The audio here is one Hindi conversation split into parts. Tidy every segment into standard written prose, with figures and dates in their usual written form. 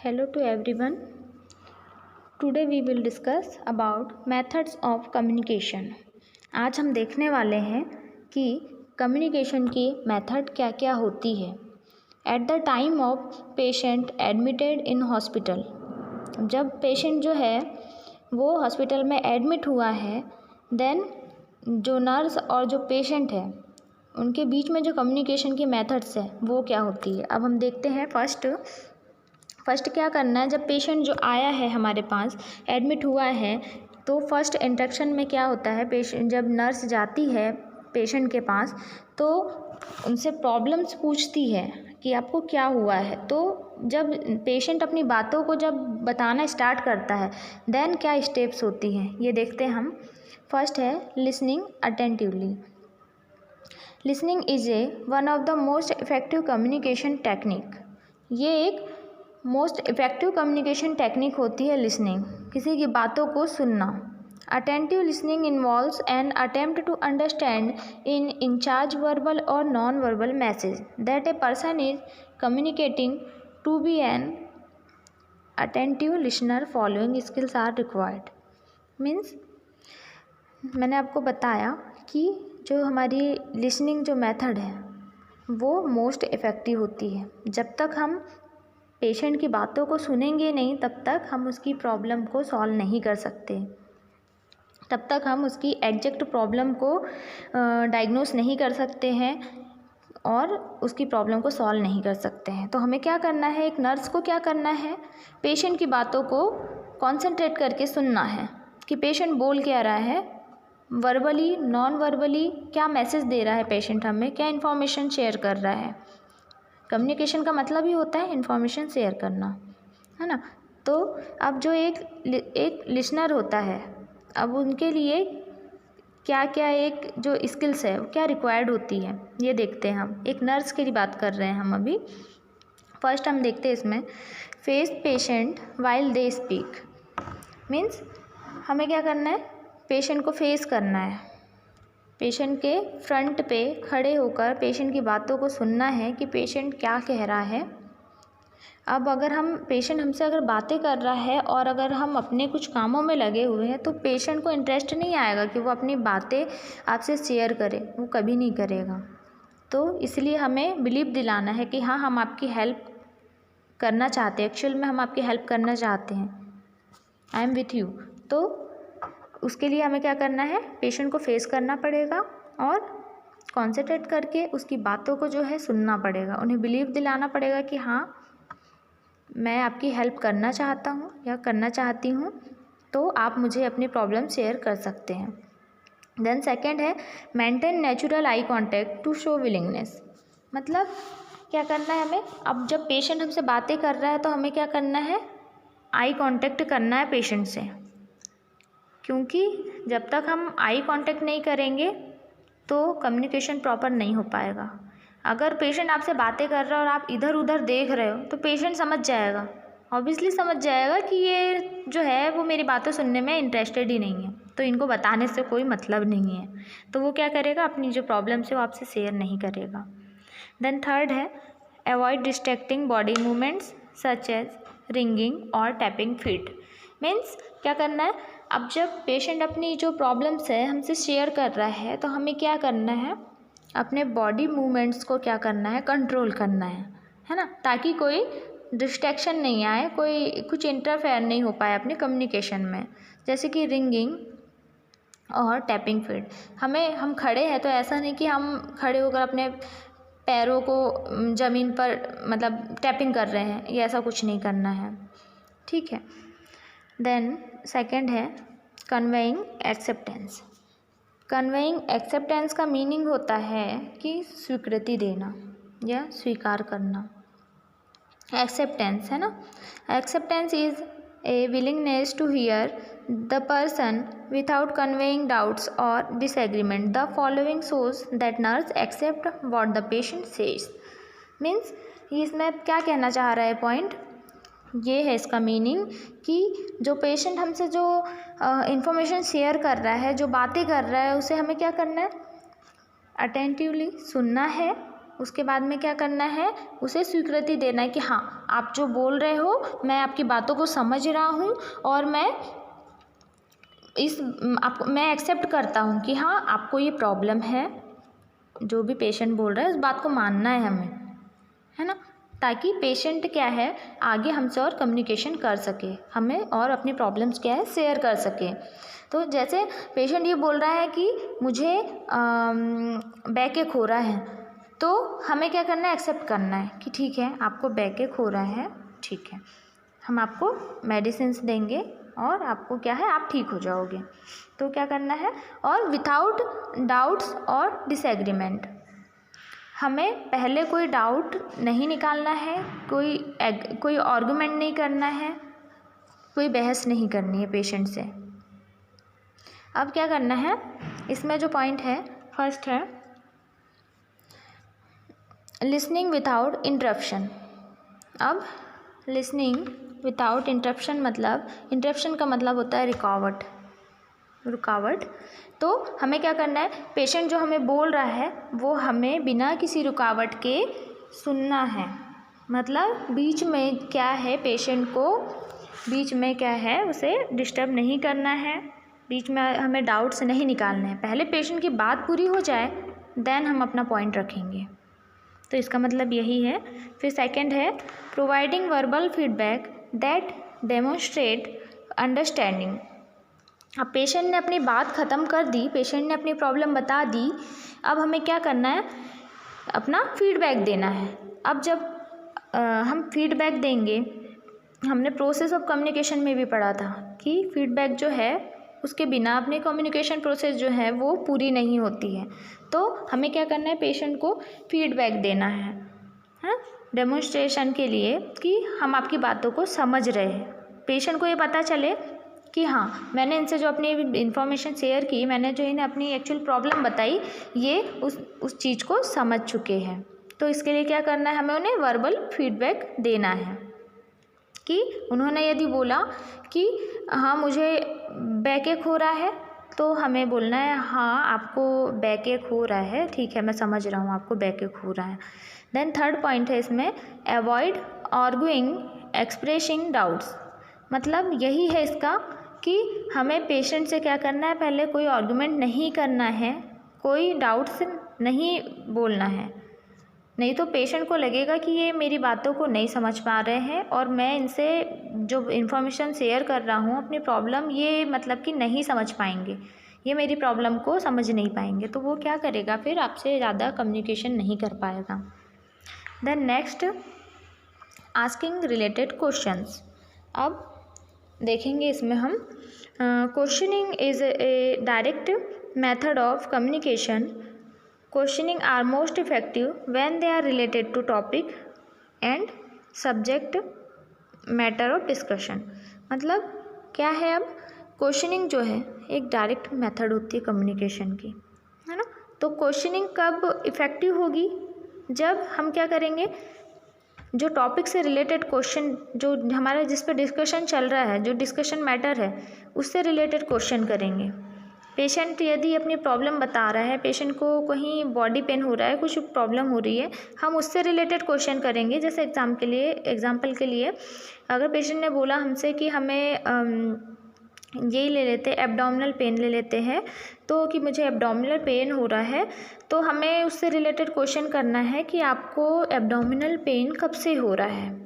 Hello to everyone. Today we will discuss about methods of communication. आज हम देखने वाले हैं कि कम्युनिकेशन की मेथड क्या क्या होती है. At the time of patient admitted in hospital, जब पेशेंट जो है वो हॉस्पिटल में एडमिट हुआ है, देन जो नर्स और जो पेशेंट है उनके बीच में जो कम्युनिकेशन की मेथड्स है वो क्या होती है. अब हम देखते हैं. फर्स्ट क्या करना है, जब पेशेंट जो आया है हमारे पास एडमिट हुआ है तो फर्स्ट इंट्रैक्शन में क्या होता है, पेशेंट जब नर्स जाती है पेशेंट के पास तो उनसे प्रॉब्लम्स पूछती है कि आपको क्या हुआ है. तो जब पेशेंट अपनी बातों को जब बताना स्टार्ट करता है देन क्या स्टेप्स होती हैं ये देखते हैं हम. फर्स्ट है listening attentively. Listening is one of the most effective communication technique. ये एक मोस्ट इफ़ेक्टिव कम्युनिकेशन टेक्निक होती है लिसनिंग, किसी की बातों को सुनना. Attentive listening involves an attempt to understand in in charge verbal और non verbal message that a person is communicating. To be an attentive listener following skills are required. Means मैंने आपको बताया कि जो हमारी लिसनिंग जो मेथड है वो मोस्ट इफ़ेक्टिव होती है. जब तक हम पेशेंट की बातों को सुनेंगे नहीं तब तक हम उसकी प्रॉब्लम को सॉल्व नहीं कर सकते, तब तक हम उसकी एग्जैक्ट प्रॉब्लम को डायग्नोस नहीं कर सकते हैं और उसकी प्रॉब्लम को सॉल्व नहीं कर सकते हैं. तो हमें क्या करना है, एक नर्स को क्या करना है, पेशेंट की बातों को कॉन्सेंट्रेट करके सुनना है कि पेशेंट बोल क्या रहा है, वर्बली नॉन वर्बली क्या मैसेज दे रहा है पेशेंट, हमें क्या इन्फॉर्मेशन शेयर कर रहा है. कम्युनिकेशन का मतलब ही होता है इन्फॉर्मेशन शेयर करना, है ना. तो अब जो एक लिसनर होता है, अब उनके लिए क्या क्या एक जो स्किल्स है क्या रिक्वायर्ड होती है ये देखते हैं हम. एक नर्स की बात कर रहे हैं हम अभी. फर्स्ट हम देखते हैं इसमें face patient while they speak. Means हमें क्या करना है, पेशेंट को फेस करना है, पेशेंट के फ्रंट पे खड़े होकर पेशेंट की बातों को सुनना है कि पेशेंट क्या कह रहा है. अब अगर हम पेशेंट हमसे अगर बातें कर रहा है और अगर हम अपने कुछ कामों में लगे हुए हैं तो पेशेंट को इंटरेस्ट नहीं आएगा कि वो अपनी बातें आपसे शेयर करे, वो कभी नहीं करेगा. तो इसलिए हमें बिलीव दिलाना है कि हाँ हम आपकी हेल्प करना चाहते हैं, एक्चुअल में हम आपकी हेल्प करना चाहते हैं, आई एम विथ यू. तो उसके लिए हमें क्या करना है, पेशेंट को फेस करना पड़ेगा और कॉन्सेंट्रेट करके उसकी बातों को जो है सुनना पड़ेगा. उन्हें बिलीव दिलाना पड़ेगा कि हाँ मैं आपकी हेल्प करना चाहता हूँ या करना चाहती हूँ, तो आप मुझे अपनी प्रॉब्लम शेयर कर सकते हैं. देन सेकंड है maintain natural eye contact to show willingness. मतलब क्या करना है हमें, अब जब पेशेंट हमसे बातें कर रहा है तो हमें क्या करना है, आई कांटेक्ट करना है पेशेंट से, क्योंकि जब तक हम आई कांटेक्ट नहीं करेंगे तो कम्युनिकेशन प्रॉपर नहीं हो पाएगा. अगर पेशेंट आपसे बातें कर रहा है और आप इधर उधर देख रहे हो तो पेशेंट समझ जाएगा, ऑब्वियसली समझ जाएगा कि ये जो है वो मेरी बातें सुनने में इंटरेस्टेड ही नहीं है, तो इनको बताने से कोई मतलब नहीं है. तो वो क्या करेगा, अपनी जो प्रॉब्लम्स है वो आपसे शेयर नहीं करेगा. देन थर्ड है avoid distracting body movements such as ringing और टैपिंग फीट. मीन्स क्या करना है, अब जब पेशेंट अपनी जो प्रॉब्लम्स है हमसे शेयर कर रहा है तो हमें क्या करना है, अपने बॉडी मूवमेंट्स को क्या करना है, कंट्रोल करना है ना, ताकि कोई डिस्ट्रैक्शन नहीं आए, कोई कुछ इंटरफेयर नहीं हो पाए अपने कम्युनिकेशन में. जैसे कि रिंगिंग और टैपिंग फीट. हम खड़े हैं तो ऐसा नहीं कि हम खड़े होकर अपने पैरों को ज़मीन पर मतलब टैपिंग कर रहे हैं, ये ऐसा कुछ नहीं करना है, ठीक है. देन सेकंड है कन्वेइंग एक्सेप्टेंस. कन्वेइंग एक्सेप्टेंस का मीनिंग होता है कि स्वीकृति देना या स्वीकार करना. एक्सेप्टेंस है ना, acceptance is a willingness to hear the person without conveying doubts और disagreement. The following shows that nurse accept what the patient says. Means इसमें क्या कहना चाह रहा है, पॉइंट ये है इसका मीनिंग कि जो पेशेंट हमसे जो इन्फॉर्मेशन शेयर कर रहा है, जो बातें कर रहा है, उसे हमें क्या करना है, अटेंटिवली सुनना है उसके बाद में क्या करना है, उसे स्वीकृति देना है कि हाँ आप जो बोल रहे हो मैं आपकी बातों को समझ रहा हूँ और मैं मैं एक्सेप्ट करता हूँ कि हाँ आपको ये प्रॉब्लम है। जो भी पेशेंट बोल रहा है उस बात को मानना है हमें, है ना, ताकि पेशेंट क्या है आगे हमसे और कम्युनिकेशन कर सके, हमें और अपनी प्रॉब्लम्स क्या है शेयर कर सके। तो जैसे पेशेंट ये बोल रहा है कि मुझे बैक एक हो रहा है, तो हमें क्या करना है, एक्सेप्ट करना है कि ठीक है आपको बैक एक हो रहा है, ठीक है हम आपको मेडिसिन्स देंगे और आपको क्या है आप ठीक हो जाओगे। तो क्या करना है, और विदाउट डाउट्स और डिसएग्रीमेंट, हमें पहले कोई डाउट नहीं निकालना है, कोई आर्गुमेंट नहीं करना है, कोई बहस नहीं करनी है पेशेंट से। अब क्या करना है, इसमें जो पॉइंट है फर्स्ट है लिसनिंग विदाउट इंटरप्शन। अब लिसनिंग विदाउट इंटरप्शन मतलब, इंटरप्शन का मतलब होता है रुकावट। तो हमें क्या करना है, पेशेंट जो हमें बोल रहा है वो हमें बिना किसी रुकावट के सुनना है। मतलब बीच में क्या है, पेशेंट को बीच में क्या है उसे डिस्टर्ब नहीं करना है, बीच में हमें डाउट्स नहीं निकालने हैं। पहले पेशेंट की बात पूरी हो जाए देन हम अपना पॉइंट रखेंगे। तो इसका मतलब यही है। फिर सेकंड है providing verbal feedback that demonstrate understanding. अब पेशेंट ने अपनी बात ख़त्म कर दी, पेशेंट ने अपनी प्रॉब्लम बता दी, अब हमें क्या करना है, अपना फीडबैक देना है। अब जब हम फीडबैक देंगे, हमने प्रोसेस ऑफ कम्युनिकेशन में भी पढ़ा था कि फीडबैक जो है उसके बिना अपनी कम्युनिकेशन प्रोसेस जो है वो पूरी नहीं होती है। तो हमें क्या करना है, पेशेंट को फीडबैक देना है, हाँ, डेमोन्स्ट्रेशन के लिए कि हम आपकी बातों को समझ रहे हैं। पेशेंट को ये पता चले कि हाँ मैंने इनसे जो अपनी इन्फॉर्मेशन शेयर की, मैंने जो इन्हें अपनी एक्चुअल प्रॉब्लम बताई, ये उस चीज़ को समझ चुके हैं। तो इसके लिए क्या करना है, हमें उन्हें वर्बल फीडबैक देना है कि उन्होंने यदि बोला कि हाँ मुझे बैकएक हो रहा है, तो हमें बोलना है हाँ आपको बैकएक हो रहा है, ठीक है मैं समझ रहा हूँ आपको बैकएक हो रहा है। देन थर्ड पॉइंट है इसमें अवॉइड आर्गुइंग एक्सप्रेसिंग डाउट्स। मतलब यही है इसका कि हमें पेशेंट से क्या करना है, पहले कोई आर्गुमेंट नहीं करना है, कोई डाउट्स नहीं बोलना है, नहीं तो पेशेंट को लगेगा कि ये मेरी बातों को नहीं समझ पा रहे हैं और मैं इनसे जो इन्फॉर्मेशन शेयर कर रहा हूँ अपनी प्रॉब्लम, ये मतलब कि नहीं समझ पाएंगे, ये मेरी प्रॉब्लम को समझ नहीं पाएंगे, तो वो क्या करेगा, फिर आपसे ज़्यादा कम्युनिकेशन नहीं कर पाएगा। Then next asking related questions. अब देखेंगे इसमें हम questioning is a direct method of communication. Questioning are most effective when they are related to topic and subject matter of discussion. मतलब क्या है, अब क्वेश्चनिंग जो है एक डायरेक्ट मेथड होती है कम्युनिकेशन की, है ना। तो क्वेश्चनिंग कब इफ़ेक्टिव होगी, जब हम क्या करेंगे, जो टॉपिक से रिलेटेड क्वेश्चन, जो हमारा जिस पर डिस्कशन चल रहा है, जो डिस्कशन मैटर है, उससे रिलेटेड क्वेश्चन करेंगे। पेशेंट यदि अपनी प्रॉब्लम बता रहा है, पेशेंट को कहीं बॉडी पेन हो रहा है, कुछ प्रॉब्लम हो रही है, हम उससे रिलेटेड क्वेश्चन करेंगे। जैसे एग्जाम्पल के लिए अगर पेशेंट ने बोला हमसे कि हमें यही ले लेते हैं, एब्डोमिनल पेन ले लेते हैं, तो कि मुझे एब्डोमिनल पेन हो रहा है, तो हमें उससे रिलेटेड क्वेश्चन करना है कि आपको एब्डोमिनल पेन कब से हो रहा है।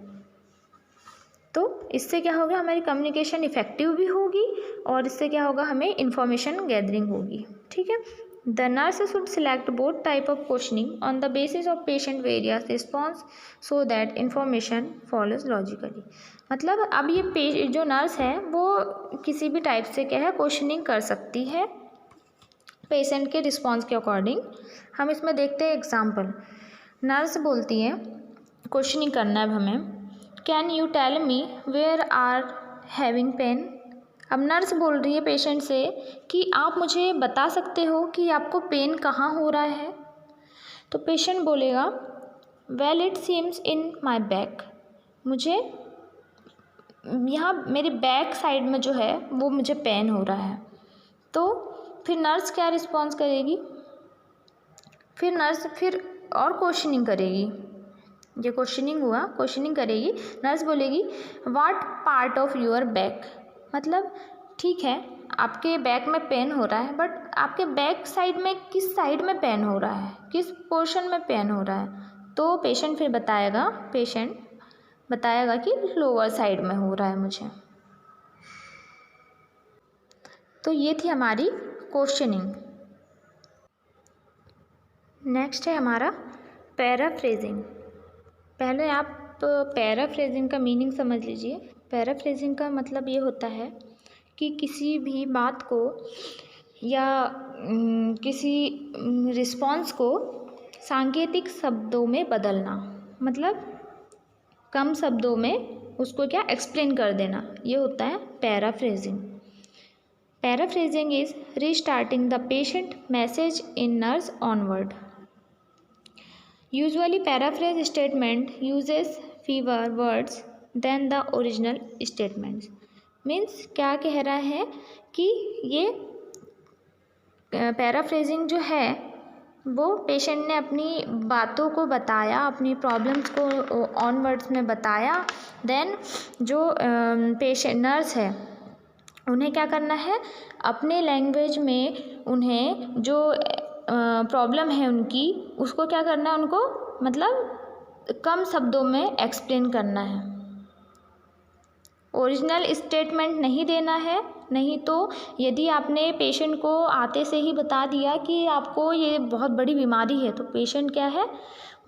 तो इससे क्या होगा, हमारी कम्युनिकेशन इफेक्टिव भी होगी और इससे क्या होगा, हमें इंफॉर्मेशन गैदरिंग होगी, ठीक है। The nurse should select both type of questioning on the basis of patient various response so that information follows logically. मतलब अब ये जो नर्स है वो किसी भी टाइप से क्या है क्वेश्चनिंग कर सकती है पेशेंट के रिस्पॉन्स के अकॉर्डिंग। हम इसमें देखते हैं एग्जाम्पल। नर्स बोलती है, क्वेश्चनिंग करना है हमें, can you tell me where are having pain. अब नर्स बोल रही है पेशेंट से कि आप मुझे बता सकते हो कि आपको पेन कहाँ हो रहा है। तो पेशेंट बोलेगा, well it seems in my back, मुझे यहाँ मेरी बैक साइड में जो है वो मुझे पेन हो रहा है। तो फिर नर्स क्या रिस्पॉन्स करेगी, फिर और क्वेश्चनिंग करेगी। ये क्वेश्चनिंग हुआ, क्वेश्चनिंग करेगी। नर्स बोलेगी what part of your back, मतलब ठीक है आपके बैक में पेन हो रहा है, बट आपके बैक साइड में किस साइड में पेन हो रहा है, किस पोर्शन में पेन हो रहा है। तो पेशेंट फिर बताएगा कि लोअर साइड में हो रहा है मुझे। तो ये थी हमारी क्वेश्चनिंग। नेक्स्ट है हमारा पैराफ्रेजिंग। पहले आप पैराफ्रेजिंग का मीनिंग समझ लीजिए। पैराफ्रेजिंग का मतलब ये होता है कि किसी भी बात को या किसी रिस्पॉन्स को सांकेतिक शब्दों में बदलना, मतलब कम शब्दों में उसको क्या एक्सप्लेन कर देना, ये होता है paraphrasing. Paraphrasing is restarting the patient message in nurse onward. Usually paraphrase statement uses fewer words than the original statements. Means क्या कह रहा है कि ये पैराफ्रेजिंग जो है वो पेशेंट ने अपनी बातों को बताया, अपनी प्रॉब्लम्स को ऑन वर्ड्स में बताया, देन जो पेशेंट नर्स है उन्हें क्या करना है, अपने लैंग्वेज में उन्हें जो प्रॉब्लम है उनकी, उसको क्या करना है, उनको मतलब कम शब्दों में एक्सप्लेन करना है। ओरिजिनल स्टेटमेंट नहीं देना है, नहीं तो यदि आपने पेशेंट को आते से ही बता दिया कि आपको ये बहुत बड़ी बीमारी है, तो पेशेंट क्या है,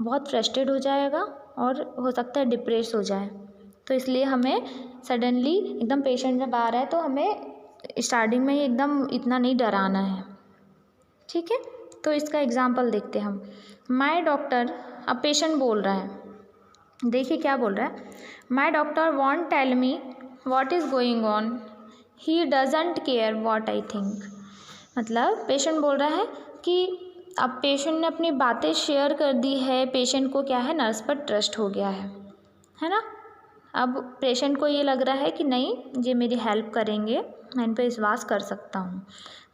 बहुत फ्रस्ट्रेट हो जाएगा और हो सकता है डिप्रेस हो जाए। तो इसलिए हमें सडनली एकदम पेशेंट जब आ रहा है तो हमें स्टार्टिंग में ही एकदम इतना नहीं डराना है, ठीक है। तो इसका एग्जाम्पल देखते हैं हम। माय डॉक्टर, अब पेशेंट बोल रहा है, देखिए क्या बोल रहा है, my doctor won't tell me what is going on, he doesn't care what I think. मतलब पेशेंट बोल रहा है कि अब पेशेंट ने अपनी बातें शेयर कर दी है, पेशेंट को क्या है, नर्स पर ट्रस्ट हो गया है ना। अब पेशेंट को ये लग रहा है कि नहीं, ये मेरी हेल्प करेंगे, मैं इन पर विश्वास कर सकता हूँ।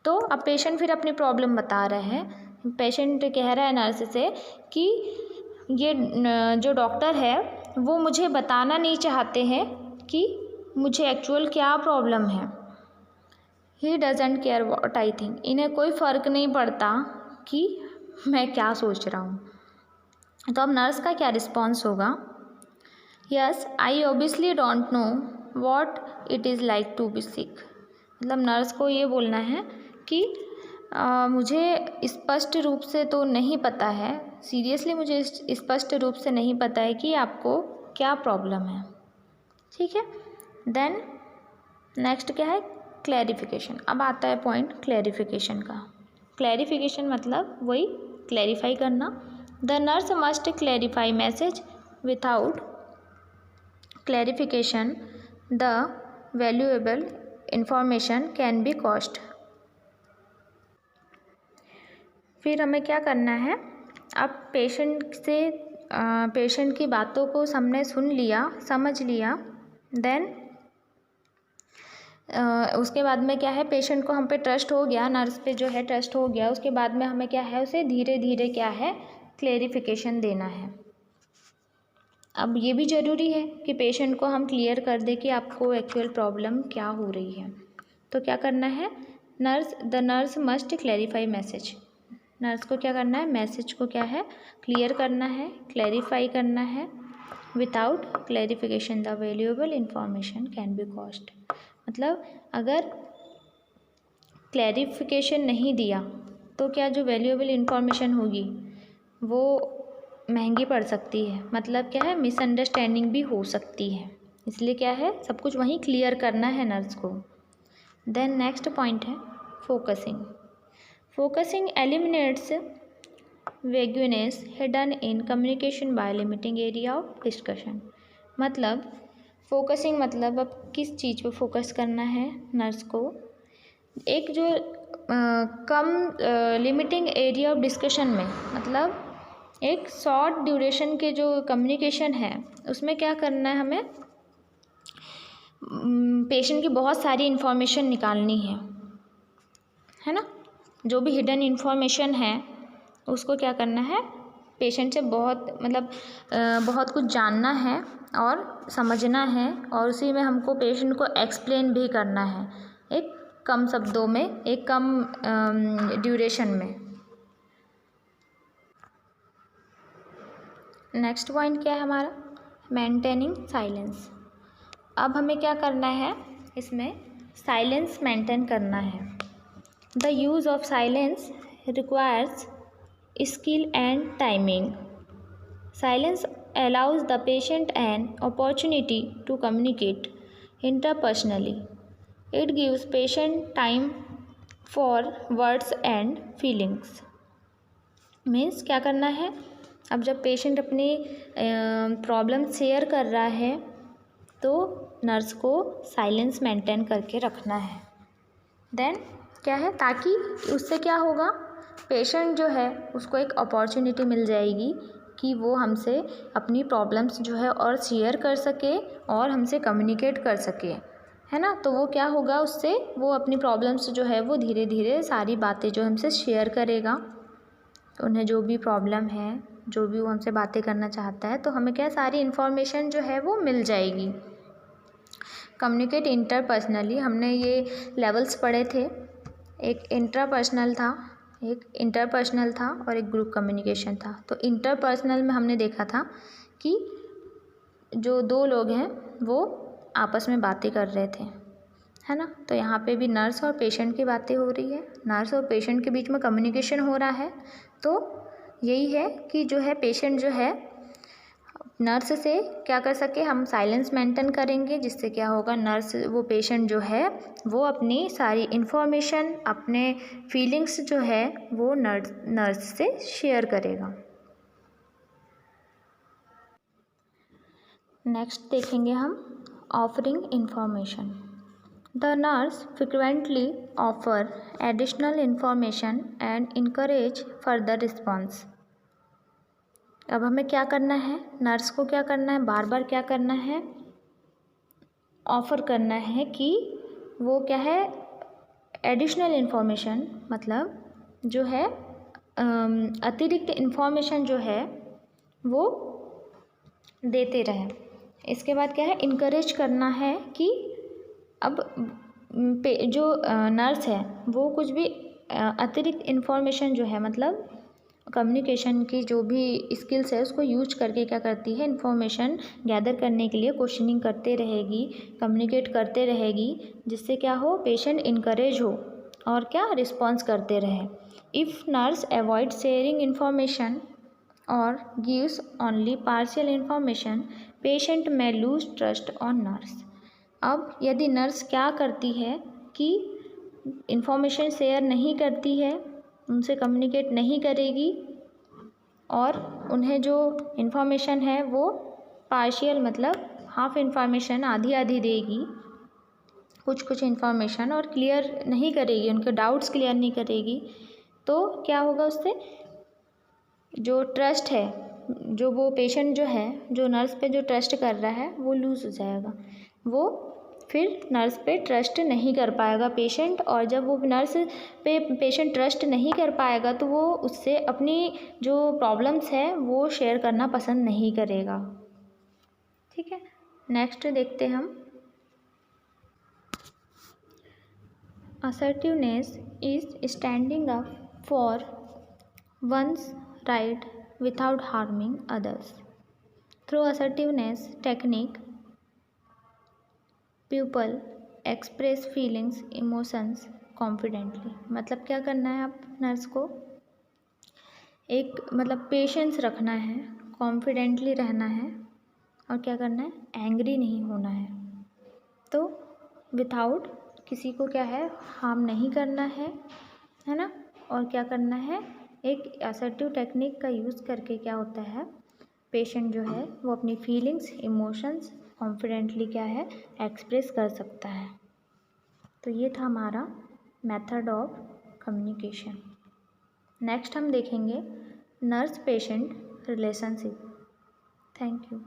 तो अब पेशेंट फिर अपनी प्रॉब्लम बता रहे हैं। पेशेंट कह रहा है नर्स से कि ये जो डॉक्टर है वो मुझे बताना नहीं चाहते हैं कि मुझे एक्चुअल क्या प्रॉब्लम है। ही doesn't care what I think, इन्हें कोई फ़र्क नहीं पड़ता कि मैं क्या सोच रहा हूँ। तो अब नर्स का क्या रिस्पॉन्स होगा, yes I obviously don't know what it is like to be sick. मतलब नर्स को ये बोलना है कि मुझे स्पष्ट रूप से तो नहीं पता है, सीरियसली मुझे स्पष्ट रूप से नहीं पता है कि आपको क्या प्रॉब्लम है, ठीक है। देन नेक्स्ट क्या है, क्लैरिफिकेशन। अब आता है पॉइंट क्लैरिफिकेशन का। क्लैरिफिकेशन मतलब वही क्लैरिफाई करना। The nurse must clarify message, without clarification the valuable information can be cost. फिर हमें क्या करना है, अब पेशेंट की बातों को हमने सुन लिया, समझ लिया, देन उसके बाद में क्या है, पेशेंट को हम पे ट्रस्ट हो गया, नर्स पे जो है ट्रस्ट हो गया, उसके बाद में हमें क्या है, उसे धीरे धीरे क्या है, क्लेरिफिकेशन देना है। अब ये भी ज़रूरी है कि पेशेंट को हम क्लियर कर दें कि आपको एक्चुअल प्रॉब्लम क्या हो रही है। तो क्या करना है, the nurse must clarify message. Nurse को क्या करना है, मैसेज को क्या है, क्लियर करना है, क्लैरिफाई करना है। Without clarification the valuable information can be cost. मतलब अगर क्लैरिफिकेशन नहीं दिया तो क्या जो वैल्यूएबल इंफॉर्मेशन होगी वो महंगी पड़ सकती है। मतलब क्या है, मिसअंडरस्टैंडिंग भी हो सकती है, इसलिए क्या है, सब कुछ वहीं क्लियर करना है नर्स को। देन नेक्स्ट पॉइंट है focusing. Focusing eliminates vagueness hidden in communication by limiting area of discussion. मतलब फोकसिंग मतलब अब किस चीज़ पे फोकस करना है नर्स को, एक जो कम लिमिटिंग एरिया ऑफ डिस्कशन में, मतलब एक शॉर्ट ड्यूरेशन के जो कम्युनिकेशन है उसमें क्या करना है, हमें पेशेंट की बहुत सारी इन्फॉर्मेशन निकालनी है ना। जो भी हिडन इन्फॉर्मेशन है उसको क्या करना है, पेशेंट से बहुत कुछ जानना है और समझना है, और उसी में हमको पेशेंट को एक्सप्लेन भी करना है, एक कम शब्दों में, एक कम ड्यूरेशन में। नेक्स्ट पॉइंट क्या है हमारा, मेंटेनिंग साइलेंस। अब हमें क्या करना है, इसमें साइलेंस मेंटेन करना है। The use of silence requires skill and timing. Silence allows the patient an opportunity to communicate interpersonally. It gives patient time for words and feelings. Means क्या करना है, अब जब पेशेंट अपनी प्रॉब्लम शेयर कर रहा है तो नर्स को साइलेंस मेंटेन करके रखना है। देन क्या है, ताकि उससे क्या होगा, पेशेंट जो है उसको एक अपॉर्चुनिटी मिल जाएगी कि वो हमसे अपनी प्रॉब्लम्स जो है और शेयर कर सके और हमसे कम्युनिकेट कर सके, है ना। तो वो क्या होगा, उससे वो अपनी प्रॉब्लम्स जो है वो धीरे धीरे सारी बातें जो हमसे शेयर करेगा। तो उन्हें जो भी प्रॉब्लम है, जो भी वो हमसे बातें करना चाहता है, तो हमें क्या सारी इन्फॉर्मेशन जो है वो मिल जाएगी। कम्युनिकेट इंटरपर्सनली, हमने ये लेवल्स पढ़े थे, एक इंट्रापर्सनल था, एक इंटरपर्सनल था और एक ग्रुप कम्युनिकेशन था। तो इंटरपर्सनल में हमने देखा था कि जो दो लोग हैं वो आपस में बातें कर रहे थे, है ना। तो यहाँ पे भी नर्स और पेशेंट की बातें हो रही है, नर्स और पेशेंट के बीच में कम्युनिकेशन हो रहा है। तो यही है कि जो है पेशेंट जो है नर्स से क्या कर सके, हम साइलेंस मेंटेन करेंगे, जिससे क्या होगा, नर्स वो पेशेंट जो है वो अपनी सारी इन्फॉर्मेशन, अपने फीलिंग्स जो है वो नर्स से शेयर करेगा। नेक्स्ट देखेंगे हम offering information. The nurse frequently offer additional information and encourage further response. अब हमें क्या करना है, नर्स को क्या करना है, बार बार क्या करना है, ऑफ़र करना है कि वो क्या है, एडिशनल इन्फॉर्मेशन, मतलब जो है अतिरिक्त इन्फॉर्मेशन जो है वो देते रहे। इसके बाद क्या है, इनकरेज करना है कि अब जो नर्स है वो कुछ भी अतिरिक्त इन्फॉर्मेशन जो है, मतलब कम्युनिकेशन की जो भी स्किल्स है उसको यूज करके क्या करती है, इन्फॉर्मेशन गैदर करने के लिए क्वेश्चनिंग करते रहेगी, कम्युनिकेट करते रहेगी, जिससे क्या हो, पेशेंट इनकरेज हो और क्या रिस्पॉन्स करते रहे। If nurse avoid sharing information और gives only partial information, patient में लूज ट्रस्ट ऑन नर्स। अब यदि नर्स क्या करती है कि इन्फॉर्मेशन शेयर नहीं करती है, उनसे कम्युनिकेट नहीं करेगी और उन्हें जो इन्फॉर्मेशन है वो पार्शियल, मतलब हाफ इन्फॉर्मेशन, आधी आधी देगी, कुछ इन्फॉर्मेशन, और क्लियर नहीं करेगी, उनके डाउट्स क्लियर नहीं करेगी, तो क्या होगा, उससे जो ट्रस्ट है, जो वो पेशेंट जो है, जो नर्स पे जो ट्रस्ट कर रहा है वो लूज़ हो जाएगा, वो फिर नर्स पे ट्रस्ट नहीं कर पाएगा पेशेंट। और जब वो नर्स पे पेशेंट ट्रस्ट नहीं कर पाएगा तो वो उससे अपनी जो प्रॉब्लम्स है वो शेयर करना पसंद नहीं करेगा। ठीक है, नेक्स्ट देखते हम, assertiveness is standing up for one's right without harming others. Through assertiveness technique people express feelings emotions confidently. मतलब क्या करना है, आप नर्स को एक पेशेंस रखना है, कॉन्फिडेंटली रहना है, और क्या करना है, एंग्री नहीं होना है। तो विदाउट किसी को क्या है, हार्म नहीं करना है ना। और क्या करना है, एक असर्टिव टेक्निक का यूज़ करके क्या होता है, पेशेंट जो है वो अपनी फीलिंग्स, इमोशंस कॉन्फिडेंटली क्या है, एक्सप्रेस कर सकता है। तो ये था हमारा मेथड ऑफ कम्युनिकेशन। नेक्स्ट हम देखेंगे nurse patient relationship. Thank you.